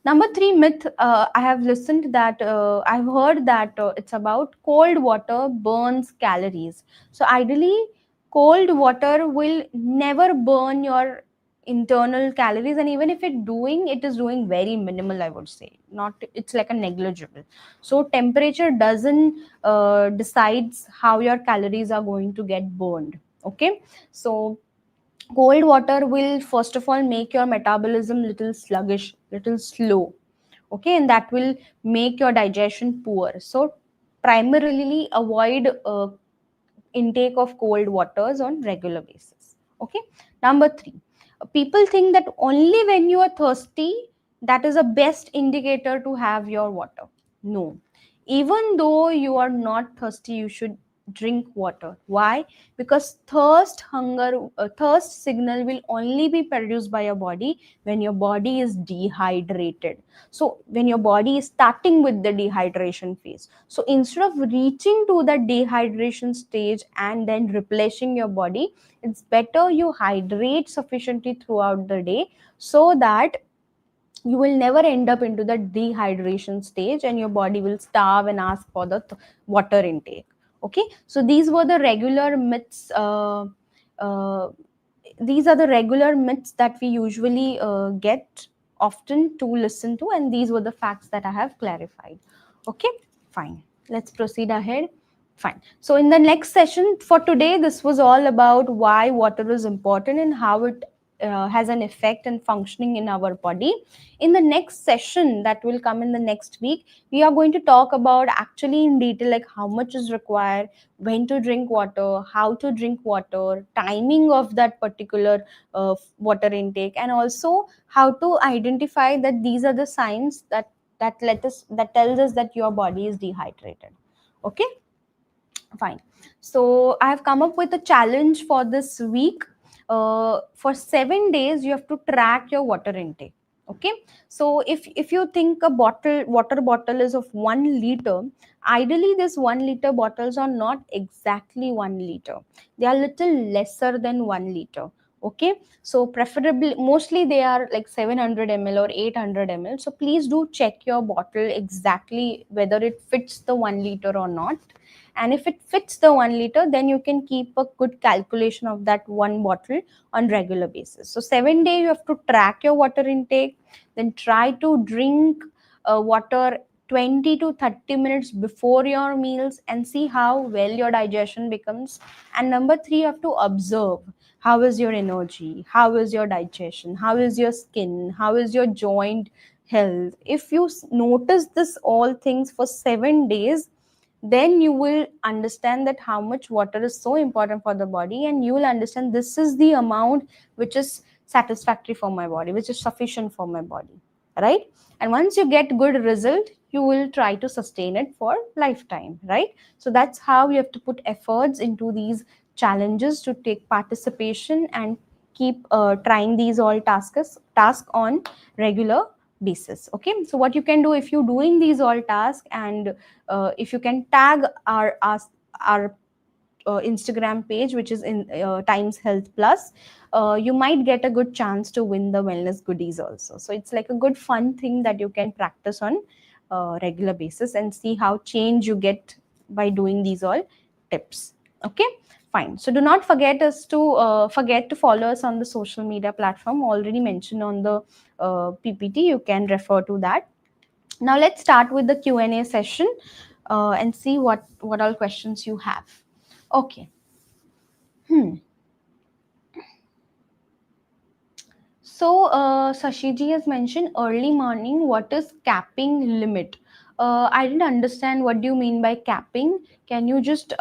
Number three myth, I have listened that I've heard that it's about cold water burns calories. So ideally, cold water will never burn your internal calories, and even if it is doing very minimal, I would say. Not, it's like a negligible. So temperature doesn't decides how your calories are going to get burned. Okay, so cold water will first of all make your metabolism little sluggish, little slow. Okay, and that will make your digestion poor. So primarily avoid intake of cold waters on regular basis. Okay. Number three, people think that only when you are thirsty, that is a best indicator to have your water. No, even though you are not thirsty, you should drink water. Why? Because thirst signal will only be produced by your body when your body is dehydrated. So when your body is starting with the dehydration phase, so instead of reaching to the dehydration stage and then replenishing your body, it's better you hydrate sufficiently throughout the day, so that you will never end up into the dehydration stage and your body will starve and ask for the water intake. Okay, so uh, these are the regular myths that we usually get often to listen to, and these were the facts that I have clarified. Okay, fine, let's proceed ahead. Fine. So in the next session for today, this was all about why water is important and how it has an effect and functioning in our body. In the next session that will come in the next week, we are going to talk about actually in detail, like how much is required, when to drink water, how to drink water, timing of that particular water intake, and also how to identify that these are the signs that tells us that your body is dehydrated. Okay, fine. So I have come up with a challenge for this week. For 7 days, you have to track your water intake. Okay, so if you think a water bottle is of 1 liter, ideally this 1 liter bottles are not exactly 1 liter, they are little lesser than 1 liter. Okay, so preferably mostly they are like 700 ml or 800 ml, so please do check your bottle exactly whether it fits the 1 liter or not. And if it fits the 1 liter, then you can keep a good calculation of that one bottle on regular basis. So 7 day you have to track your water intake, then try to drink water 20 to 30 minutes before your meals and see how well your digestion becomes. And number 3, you have to observe how is your energy, how is your digestion, how is your skin, how is your joint health. If you notice this all things for 7 days, then you will understand that how much water is so important for the body, and you will understand this is the amount which is satisfactory for my body, which is sufficient for my body, right? And once you get good result, you will try to sustain it for lifetime, right? So that's how you have to put efforts into these challenges, to take participation and keep trying these all task on regular basis. Okay, so what you can do if you're doing these all tasks, and if you can tag our Instagram page, which is in Times Health Plus, you might get a good chance to win the wellness goodies also. So it's like a good fun thing that you can practice on regular basis and see how change you get by doing these all tips. Okay, fine. So do not forget to follow us on the social media platform already mentioned on the PPT. You can refer to that. Now let's start with the Q&A session and see what all questions you have. Okay. So Sashiji has mentioned early morning. What is capping limit? I didn't understand what do you mean by capping. Can you just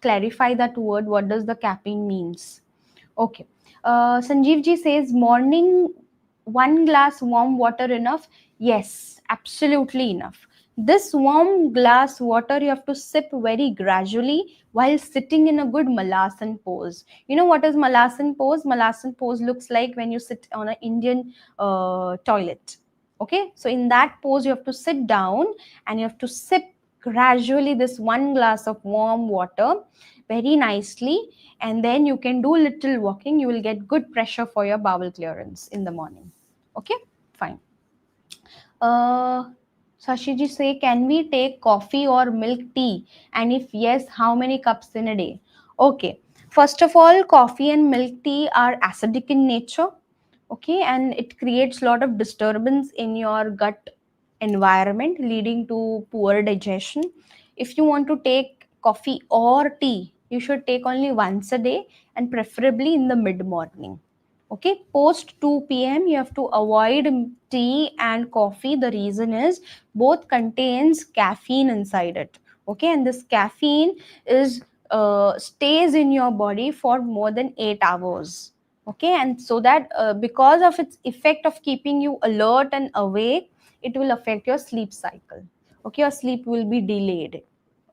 clarify that word? What does the capping means? Okay. Sanjeev ji says morning 1 glass warm water enough? Yes, absolutely enough. This warm glass water you have to sip very gradually while sitting in a good Malasan pose. You know what is Malasan pose? Malasan pose looks like when you sit on an Indian toilet. Okay, so in that pose you have to sit down and you have to sip gradually this 1 glass of warm water very nicely, and then you can do little walking. You will get good pressure for your bowel clearance in the morning. Okay, fine. uh Sashiji say, can we take coffee or milk tea, and if yes, how many cups in a day? Okay, first of all, coffee and milk tea are acidic in nature. Okay, and it creates a lot of disturbance in your gut environment, leading to poor digestion. If you want to take coffee or tea, you should take only once a day, and preferably in the mid morning. Okay, post 2 p.m. you have to avoid tea and coffee. The reason is both contains caffeine inside it. Okay, and this caffeine is stays in your body for more than 8 hours. Okay, and so that because of its effect of keeping you alert and awake, it will affect your sleep cycle. Okay, your sleep will be delayed,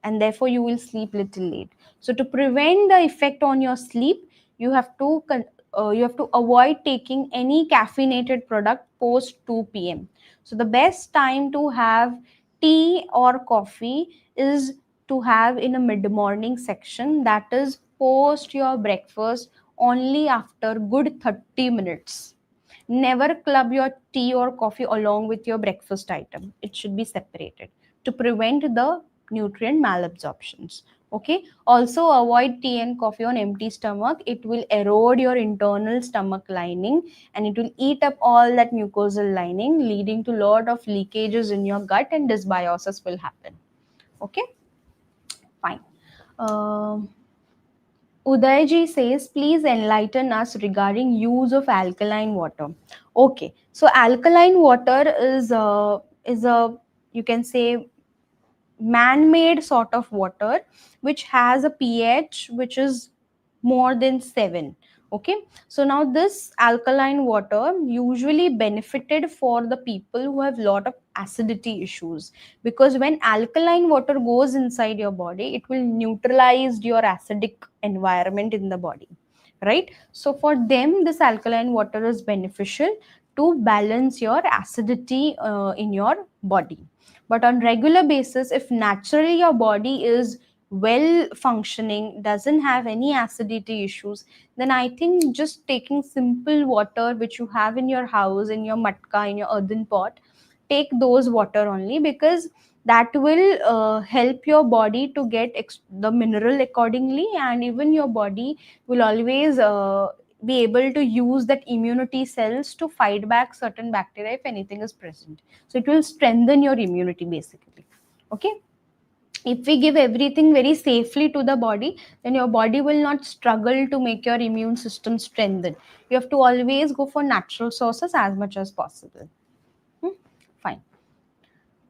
and therefore you will sleep little late. So to prevent the effect on your sleep, you have to you have to avoid taking any caffeinated product post 2 p.m. So the best time to have tea or coffee is to have in a mid morning section, that is post your breakfast, only after good 30 minutes. Never club your tea or coffee along with your breakfast item. It should be separated to prevent the nutrient malabsorptions. Okay. Also avoid tea and coffee on empty stomach. It will erode your internal stomach lining and it will eat up all that mucosal lining, leading to lot of leakages in your gut and dysbiosis will happen. Okay. Fine. Um Udayji says, please enlighten us regarding use of alkaline water. Okay, so alkaline water is a, you can say, man-made sort of water which has a pH which is more than 7. Okay, so now this alkaline water usually benefited for the people who have lot of acidity issues, because when alkaline water goes inside your body, it will neutralize your acidic environment in the body, right? So for them this alkaline water is beneficial. to balance your acidity in your body. But on regular basis, if naturally your body is well functioning, doesn't have any acidity issues, then I think just taking simple water which you have in your house, in your matka, in your earthen pot, take those water only, because that will help your body to get the mineral accordingly, and even your body will always be able to use that immunity cells to fight back certain bacteria if anything is present. So it will strengthen your immunity basically. Okay, if we give everything very safely to the body, then your body will not struggle to make your immune system strengthen. You have to always go for natural sources as much as possible. Fine.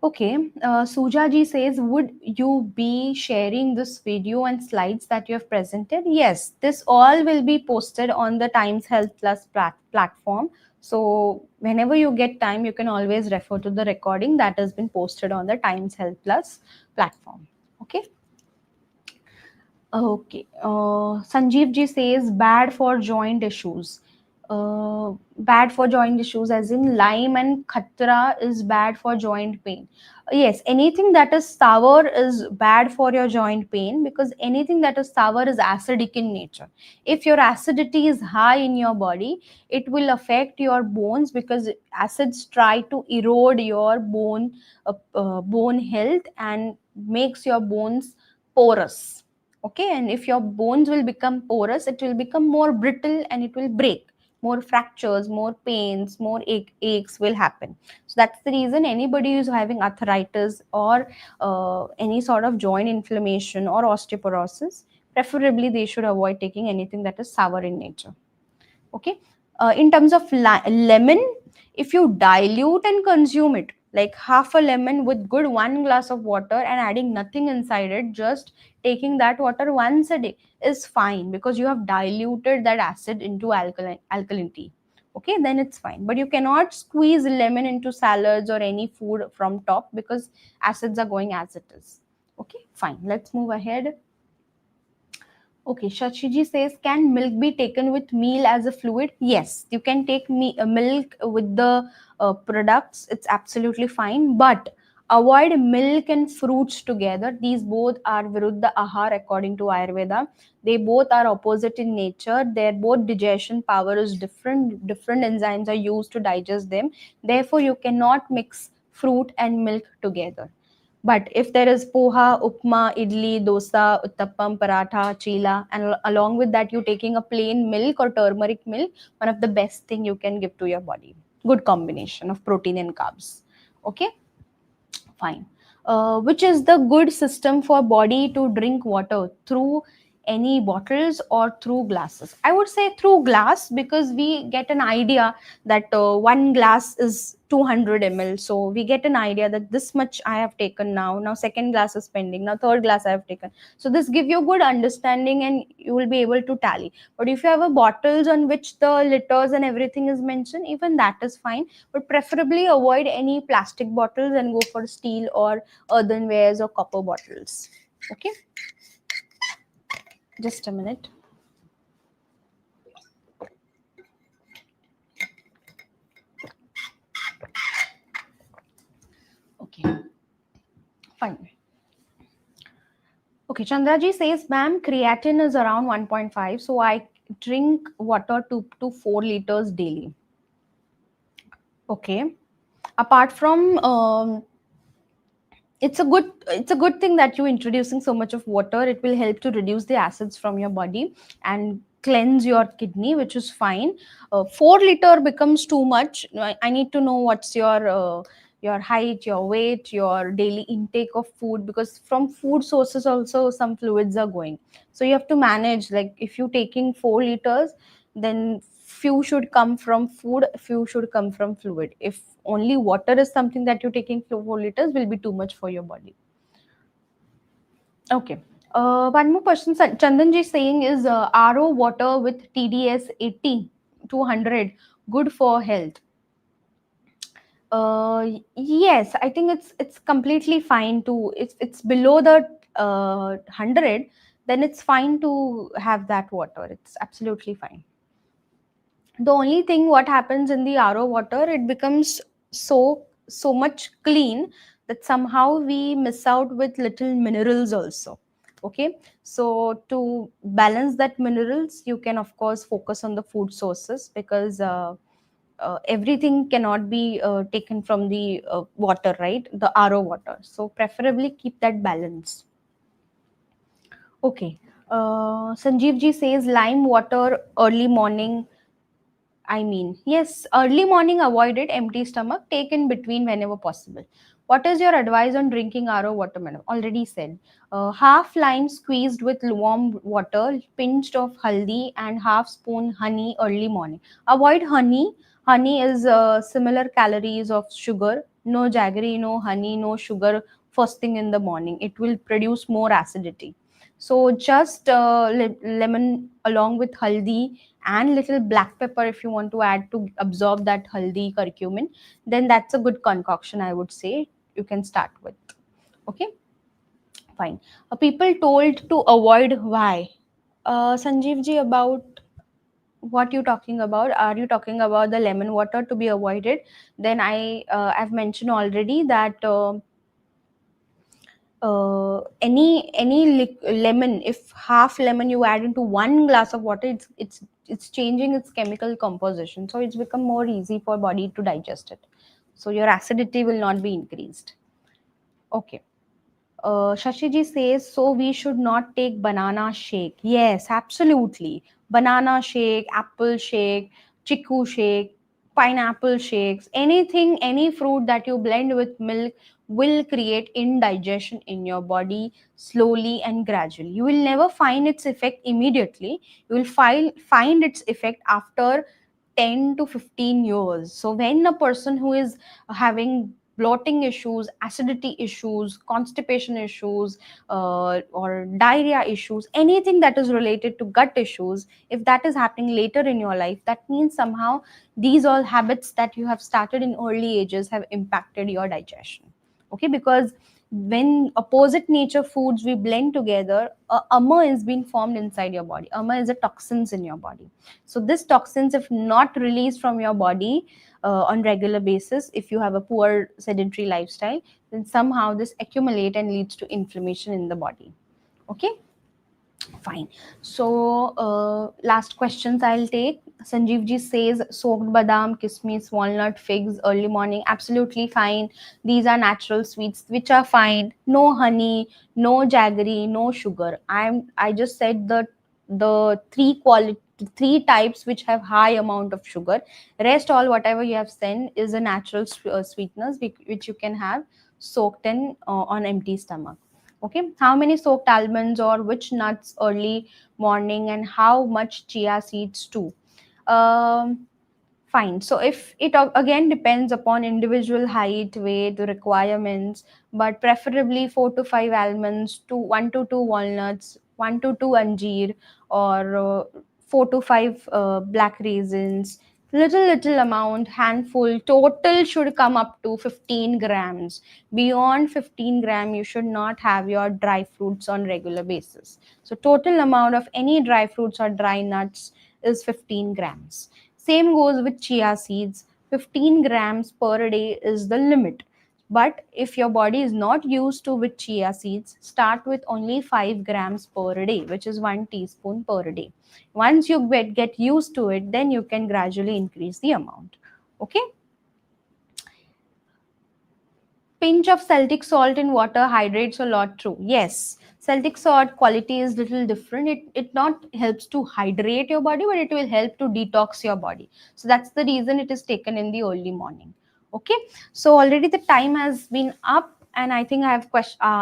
Okay, Suja ji says, would you be sharing this video and slides that you have presented? Yes, this all will be posted on the Times Health Plus platform. So whenever you get time, you can always refer to the recording that has been posted on the Times Health Plus platform. Okay. Okay. Sanjeev ji says bad for joint issues. Bad for joint issues, as in lime and khatra is bad for joint pain. Yes, anything that is sour is bad for your joint pain, because anything that is sour is acidic in nature. If your acidity is high in your body, it will affect your bones, because acids try to erode your bone health and makes your bones porous. Okay, and if your bones will become porous, it will become more brittle and it will break. More fractures, more pains, more aches will happen. So that's the reason anybody who's having arthritis or any sort of joint inflammation or osteoporosis, preferably they should avoid taking anything that is sour in nature. Okay, in terms of lemon, if you dilute and consume it, like half a lemon with good 1 glass of water and adding nothing inside it, just taking that water once a day is fine, because you have diluted that acid into alkalinity. Okay, then it's fine. But you cannot squeeze lemon into salads or any food from top, because acids are going as it is. Okay, fine, let's move ahead. Okay, Shashiji says, can milk be taken with meal as a fluid? Yes, you can take milk with the products. It's absolutely fine, but avoid milk and fruits together. These both are viruddha ahar according to Ayurveda. They both are opposite in nature. Their both digestion power is different. Different enzymes are used to digest them. Therefore, you cannot mix fruit and milk together. But if there is poha, upma, idli, dosa, uttappam, paratha, chila, and along with that you're taking a plain milk or turmeric milk, one of the best thing you can give to your body. Good combination of protein and carbs. Okay, fine. Which is the good system for body to drink water, through any bottles or through glasses? I would say through glass, because we get an idea that 1 glass is 200 ml, so we get an idea that this much I have taken. Now second glass is pending, now third glass I have taken. So this give you good understanding and you will be able to tally. But if you have a bottles on which the liters and everything is mentioned, even that is fine, but preferably avoid any plastic bottles and go for steel or earthenwares or copper bottles. Okay, just a minute. Okay, fine. Okay, Chandraji says, ma'am, creatine is around 1.5, so I drink water 2 to 4 liters daily. Okay, apart from it's a good thing that you're introducing so much of water. It will help to reduce the acids from your body and cleanse your kidney, which is fine. 4 liter becomes too much. I need to know what's your height, your weight, your daily intake of food, because from food sources also some fluids are going. So you have to manage, like if you're taking 4 liters, then few should come from food, few should come from fluid. If only water is something that you're taking, 4 liters will be too much for your body. Okay. One more question Chandanji is saying is, RO water with TDS 80 to 100 good for health? Yes, I think it's completely fine to, it's below the 100, then it's fine to have that water. It's absolutely fine. The only thing what happens in the RO water, it becomes so much clean that somehow we miss out with little minerals also. Okay, so to balance that minerals, you can of course focus on the food sources, because everything cannot be taken from the water, right? The RO water. So preferably keep that balance. Okay. Sanjeev ji says lime water early morning. I mean, yes, early morning avoided, empty stomach, take in between whenever possible. What is your advice on drinking RO water, madam? Already said. Half lime squeezed with warm water, pinched of haldi, and half spoon honey early morning. Avoid honey. Honey is similar calories of sugar. No jaggery, no honey, no sugar first thing in the morning. It will produce more acidity. So just lemon along with haldi and little black pepper if you want to add to absorb that haldi curcumin, then that's a good concoction, I would say you can start with. Okay, fine. People told to avoid, why? Sanjeev ji, about what you talking about? Are you talking about the lemon water to be avoided? Then I've mentioned already that lemon, if half lemon you add into one glass of water, it's changing its chemical composition, so it's become more easy for body to digest it, so your acidity will not be increased. Okay. Shashiji says, so we should not take banana shake. Yes, absolutely. Banana shake, apple shake, chiku shake, pineapple shakes, anything, any fruit that you blend with milk will create indigestion in your body slowly and gradually. You will never find its effect immediately. You will find its effect after 10 to 15 years. So when a person who is having bloating issues, acidity issues, constipation issues, or diarrhea issues, anything that is related to gut issues, if that is happening later in your life, that means somehow these all habits that you have started in early ages have impacted your digestion. Okay, because when opposite nature foods we blend together, ama is being formed inside your body. Ama is a toxins in your body. So this toxins, if not released from your body on regular basis, if you have a poor sedentary lifestyle, then somehow this accumulate and leads to inflammation in the body. Okay, fine. So last questions I'll take. Sanjeev ji says soaked badam, kismis, walnut, figs early morning. Absolutely fine. These are natural sweets which are fine. No honey, no jaggery, no sugar. I just said the three types which have high amount of sugar. Rest all whatever you have said is a natural sweetness which you can have soaked in on empty stomach. Okay, how many soaked almonds or which nuts early morning, and how much chia seeds too? um, Fine. So if it again depends upon individual height, weight, requirements, but preferably 4 to 5 almonds, 1 to 2 walnuts, 1 to 2 anjeer, or 4 to 5 black raisins. Little amount, handful. Total should come up to 15 grams. Beyond 15 gram, you should not have your dry fruits on regular basis. So total amount of any dry fruits or dry nuts is 15 grams. Same goes with chia seeds. 15 grams per day is the limit. But if your body is not used to with chia seeds, start with only 5 grams per day, which is 1 teaspoon per day. Once you get used to it, then you can gradually increase the amount. Okay. Pinch of Celtic salt in water hydrates a lot. True. Yes. Celtic salt quality is little different. It not helps to hydrate your body, but it will help to detox your body. So that's the reason it is taken in the early morning. Okay. So already the time has been up, and I think I have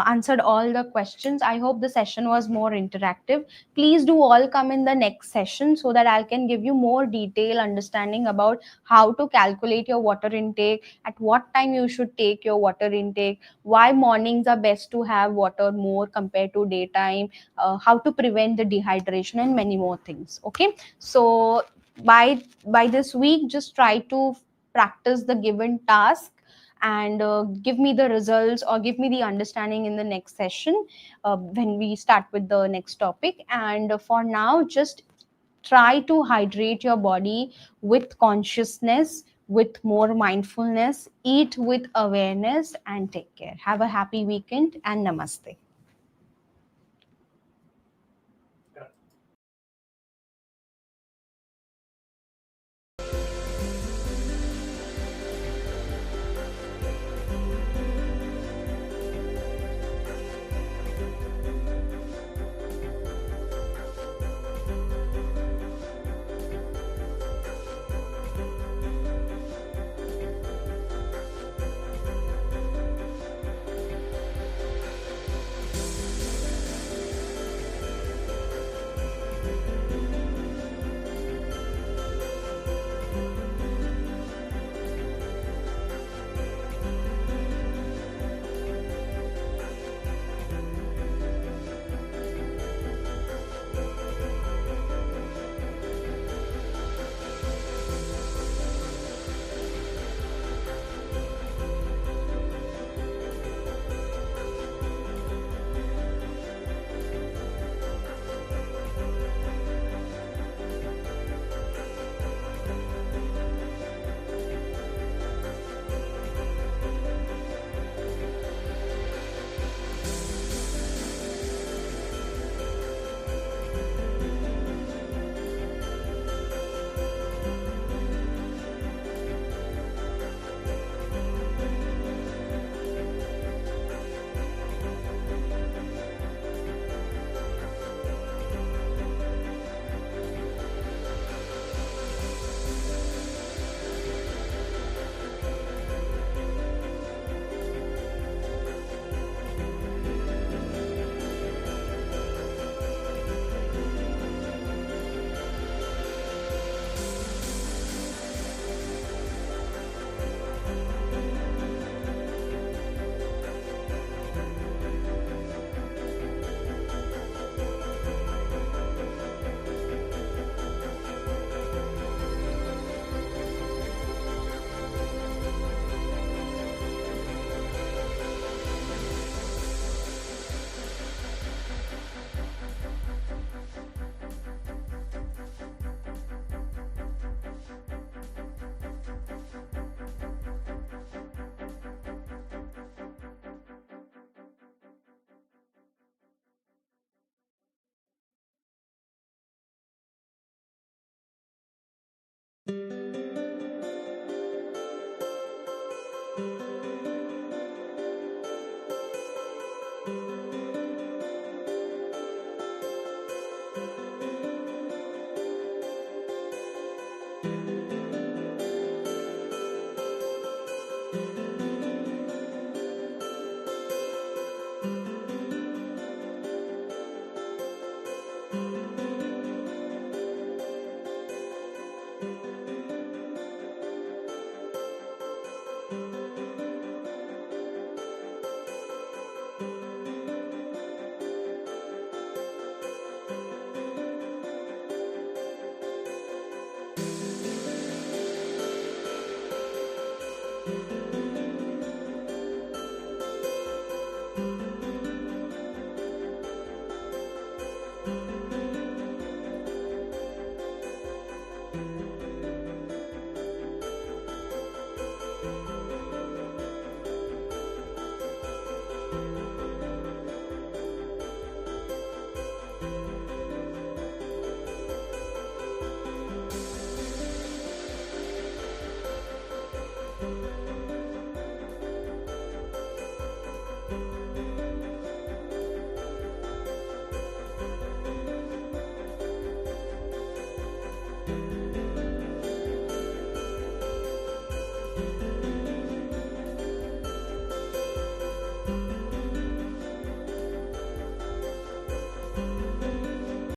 answered all the questions. I hope the session was more interactive. Please do all come in the next session so that I can give you more detailed understanding about how to calculate your water intake, at what time you should take your water intake, why mornings are best to have water more compared to daytime, how to prevent the dehydration, and many more things. Okay, so by this week, just try to practice the given task, and give me the results or give me the understanding in the next session when we start with the next topic. And for now, just Try to hydrate your body with consciousness, with more mindfulness, eat with awareness, and take care. Have a happy weekend and namaste.